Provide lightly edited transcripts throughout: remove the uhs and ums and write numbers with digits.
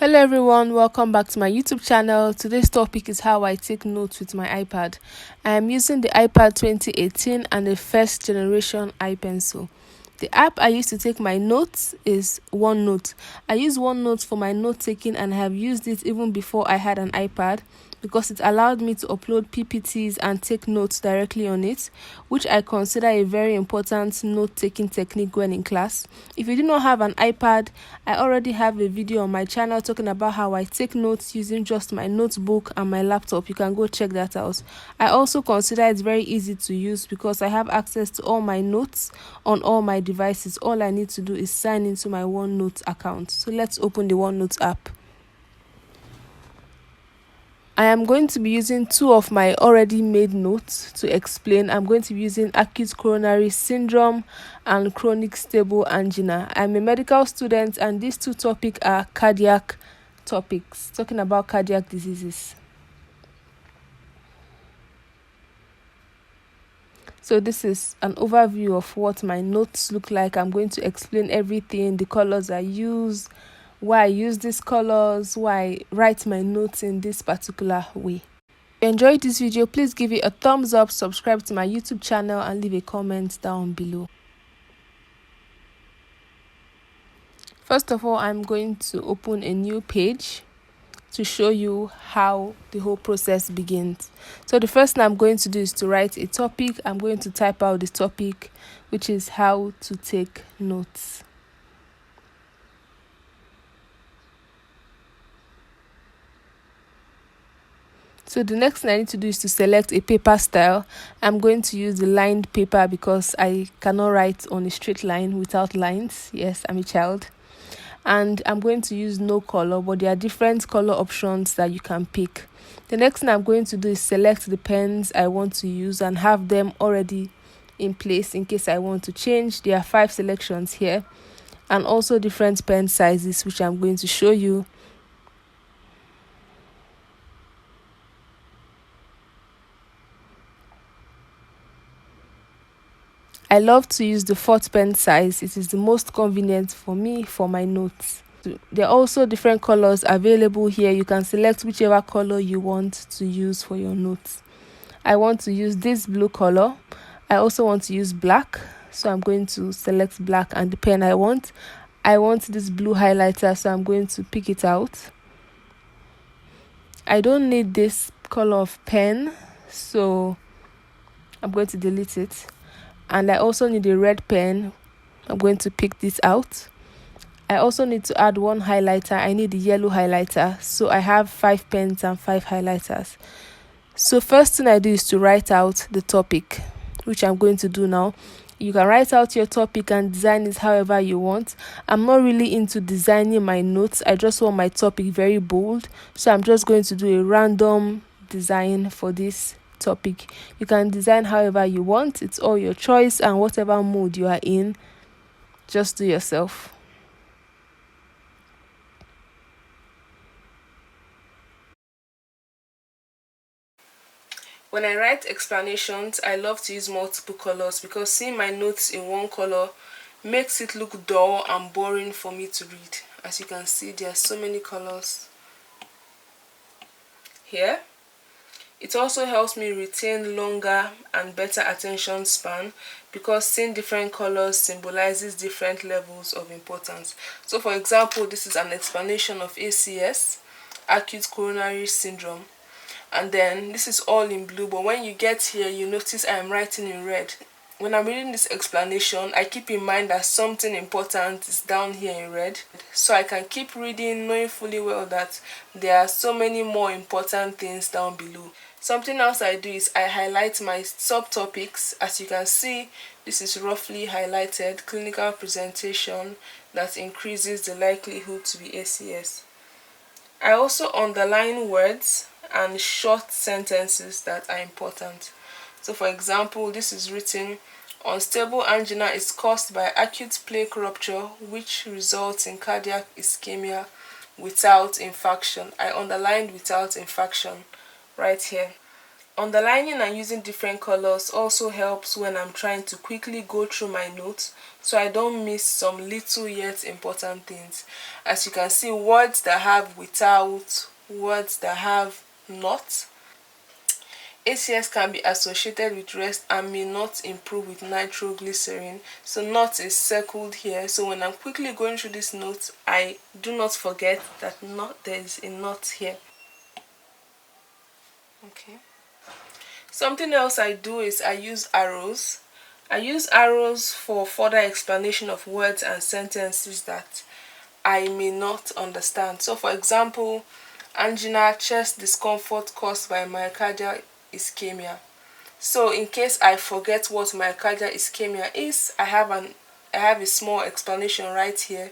Hello everyone, welcome back to my YouTube channel. Today's topic is how I take notes with my iPad. I am using the iPad 2018 and the first generation iPencil. The app I use to take my notes is Onenote. I use Onenote for my note taking and I have used it even before I had an iPad because it allowed me to upload PPTs and take notes directly on it, which I consider a very important note-taking technique when in class. If you do not have an iPad, I already have a video on my channel talking about how I take notes using just my notebook and my laptop. You can go check that out. I also consider it very easy to use because I have access to all my notes on all my devices. All I need to do is sign into my OneNote account. So let's open the OneNote app. I am going to be using two of my already made notes to explain. I'm going to be using acute coronary syndrome and chronic stable angina. I'm a medical student and these two topics are cardiac topics, talking about cardiac diseases. So this is an overview of what my notes look like. I'm going to explain everything, the colors I use, why I use these colors, why I write my notes in this particular way. If you enjoyed this video, please give it a thumbs up, subscribe to my YouTube channel and leave a comment down below. First of all, I'm going to open a new page to show you how the whole process begins. So the first thing I'm going to do is to write a topic. I'm going to type out the topic, which is how to take notes. So the next thing I need to do is to select a paper style. I'm going to use the lined paper because I cannot write on a straight line without lines. Yes, I'm a child. And I'm going to use no color, but there are different color options that you can pick. The next thing I'm going to do is select the pens I want to use and have them already in place in case I want to change. There are 5 selections here and also different pen sizes, which I'm going to show you. I love to use the 4th pen size. It is the most convenient for me for my notes. There are also different colors available here. You can select whichever color you want to use for your notes. I want to use this blue color. I also want to use black. So I'm going to select black and the pen I want. I want this blue highlighter, so I'm going to pick it out. I don't need this color of pen, so I'm going to delete it. And I also need a red pen. I'm going to pick this out. I also need to add one highlighter. I need the yellow highlighter. So I have 5 pens and 5 highlighters. So first thing I do is to write out the topic, which I'm going to do now. You can write out your topic and design it however you want. I'm not really into designing my notes. I just want my topic very bold. So I'm just going to do a random design for this topic. You can design however you want. It's all your choice, and whatever mood you are in, just do yourself. When I write explanations, I love to use multiple colors because seeing my notes in one color makes it look dull and boring for me to read. As you can see, there are so many colors here. It also helps me retain longer and better attention span because seeing different colors symbolizes different levels of importance. So for example, this is an explanation of ACS, acute coronary syndrome. And then this is all in blue, but when you get here, you notice I am writing in red. When I'm reading this explanation, I keep in mind that something important is down here in red, so I can keep reading knowing fully well that there are so many more important things down below. Something else I do is I highlight my subtopics. As you can see, this is roughly highlighted: clinical presentation that increases the likelihood to be ACS. I also underline words and short sentences that are important. So for example, this is written: unstable angina is caused by acute plaque rupture which results in cardiac ischemia without infarction. I underlined without infarction right here. Underlining and using different colors also helps when I'm trying to quickly go through my notes so I don't miss some little yet important things. As you can see, words that have without, words that have not. ACS can be associated with rest and may not improve with nitroglycerin. So not is circled here. So when I'm quickly going through this note, I do not forget that not there is a not here. Okay. Something else I do is I use arrows. I use arrows for further explanation of words and sentences that I may not understand. So for example, angina, chest discomfort caused by myocardial ischemia. So in case I forget what myocardial ischemia is, I have a small explanation right here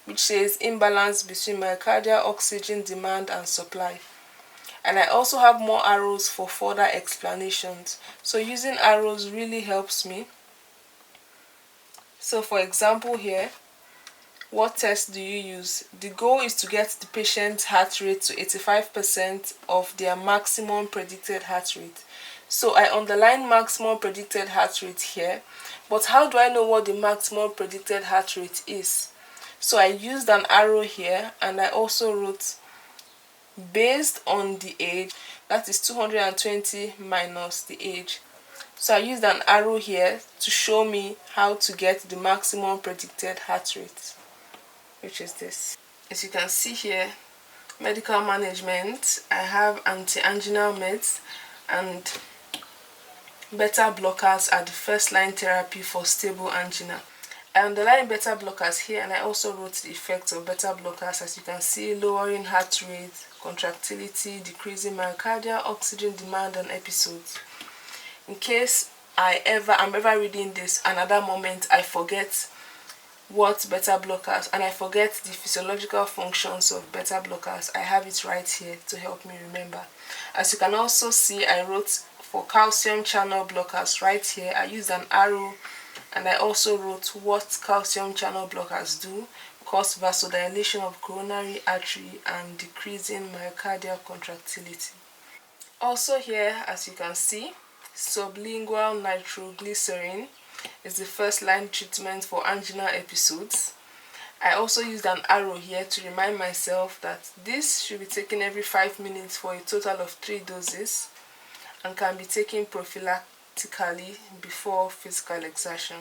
which says imbalance between myocardial oxygen demand and supply. And I also have more arrows for further explanations. So using arrows really helps me. So for example here, what test do you use? The goal is to get the patient's heart rate to 85% of their maximum predicted heart rate. So I underline maximum predicted heart rate here. But how do I know what the maximum predicted heart rate is? So I used an arrow here and I also wrote based on the age, that is 220 minus the age. So I used an arrow here to show me how to get the maximum predicted heart rate, which is this. As you can see here, medical management, I have anti-anginal meds and beta blockers are the first line therapy for stable angina. I underlined beta blockers here and I also wrote the effects of beta blockers. As you can see, lowering heart rate, contractility, decreasing myocardial oxygen demand and episodes. In case I'm ever reading this and at that moment I forget what beta blockers and I forget the physiological functions of beta blockers, I have it right here to help me remember. As you can also see, I wrote for calcium channel blockers right here. I used an arrow and I also wrote what calcium channel blockers do: cause vasodilation of coronary artery and decreasing myocardial contractility. Also here, as you can see, sublingual nitroglycerin is the first line treatment for angina episodes. I also used an arrow here to remind myself that this should be taken every 5 minutes for a total of 3 doses and can be taken prophylactically before physical exertion.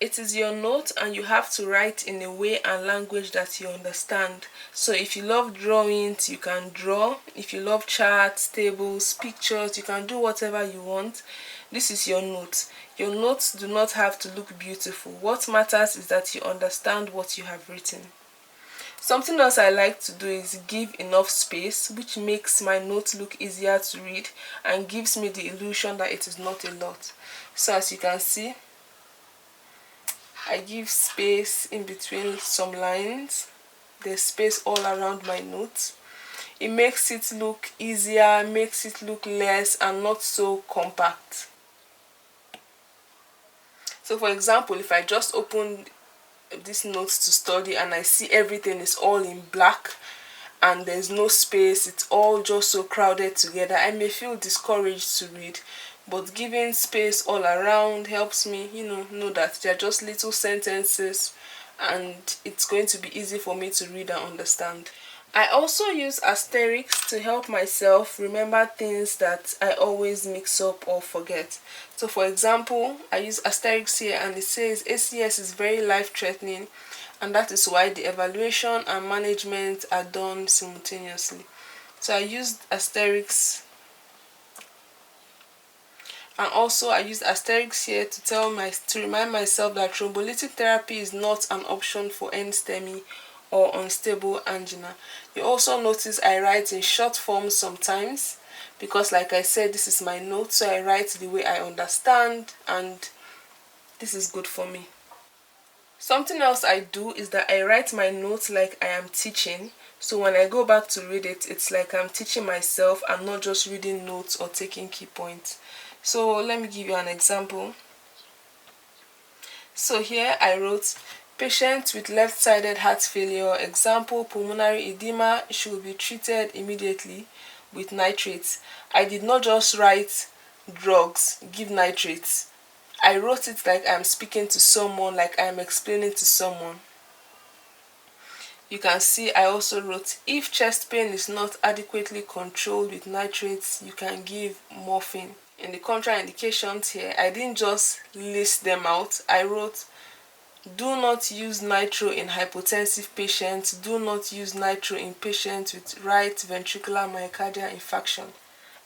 It is your note and you have to write in a way and language that you understand. So if you love drawings, you can draw. If you love charts, tables, pictures, you can do whatever you want. This is your note. Your notes do not have to look beautiful. What matters is that you understand what you have written. Something else I like to do is give enough space, which makes my notes look easier to read and gives me the illusion that it is not a lot. So as you can see, I give space in between some lines. There's space all around my notes. It makes it look easier, makes it look less and not so compact. So for example, if I just open these notes to study and I see everything is all in black and there's no space, it's all just so crowded together, I may feel discouraged to read. But giving space all around helps me, know that they're just little sentences and it's going to be easy for me to read and understand. I also use asterisks to help myself remember things that I always mix up or forget. So for example, I use asterisks here and it says ACS is very life-threatening and that is why the evaluation and management are done simultaneously. So I used asterisks. And also I used asterisks here to remind myself that thrombolytic therapy is not an option for NSTEMI or unstable angina. You also notice I write in short form sometimes because, like I said, this is my note, so I write the way I understand and this is good for me. Something else I do is that I write my notes like I am teaching. So when I go back to read it, it's like I'm teaching myself and not just reading notes or taking key points. So let me give you an example. So here I wrote, patient with left-sided heart failure, example pulmonary edema, should be treated immediately. with nitrates. I did not just write drugs, give nitrates. I wrote it like I'm speaking to someone, like I'm explaining to someone. You can see I also wrote, if chest pain is not adequately controlled with nitrates, you can give morphine. In the contraindications here, I didn't just list them out. I wrote, do not use nitro in hypotensive patients. Do not use nitro in patients with right ventricular myocardial infarction.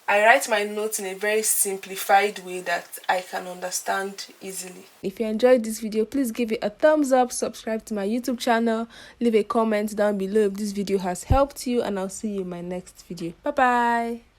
I write my notes in a very simplified way that I can understand easily. If you enjoyed this video, please give it a thumbs up, subscribe to my YouTube channel, leave a comment down below if this video has helped you, and I'll see you in my next video. Bye bye.